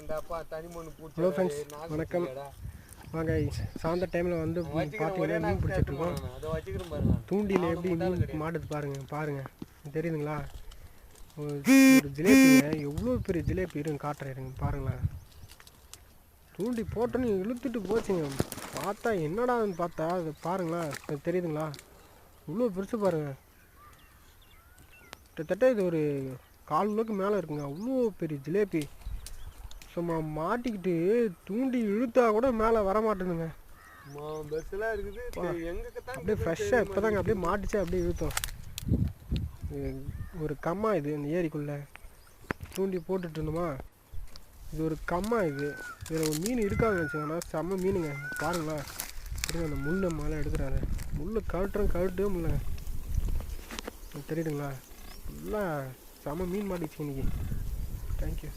Hello friends, வணக்கம். வாங்க, சாயந்தர டைமில் வந்து பார்த்தீங்கன்னா மீன் பிடிச்சிட்ருக்கோம். தூண்டியில் எப்படி மீன் மாட்டுது பாருங்கள் தெரியுதுங்களா? ஒரு ஜிலேபிங்க, எவ்வளோ பெரிய ஜிலேபி இருங்க காட்டுறேன் பாருங்களேன். தூண்டி போட்டோன்னு இழுத்துட்டு போச்சுங்க. பார்த்தா என்னடான்னு பார்த்தா அது பாருங்களேன், தெரியுதுங்களா? இவ்வளோ பெருசு பாருங்கள். கிட்டத்தட்ட இது ஒரு 1/4 கிலோக்கு மேலே இருக்குங்க. அவ்வளோ பெரிய ஜிலேபி சும்மா மாட்டிக்கிட்டு தூண்டி இழுத்தா கூட மேலே வர மாட்டேனுங்க. அப்படியே ஃப்ரெஷ்ஷாக இப்போ தாங்க அப்படியே மாட்டிச்சு, அப்படியே இழுத்தோம். ஒரு கம்மா இது, இந்த ஏரிக்குள்ளே தூண்டி போட்டுட்டு இருந்தோமா, இது ஒரு கம்மா. இதில் ஒரு மீன் இருக்காதுன்னு வச்சுக்கோங்கன்னா, செம்ம மீனுங்க. பாருங்களா, இருங்க அந்த முள்ளை மேலே எடுக்கிறாரு. முள்ளை கழட்டவே முடியல. தெரியுதுங்களா? ஃபுல்லாக செம்ம மீன் மாட்டிச்சு இன்னைக்கு. தேங்க்யூ.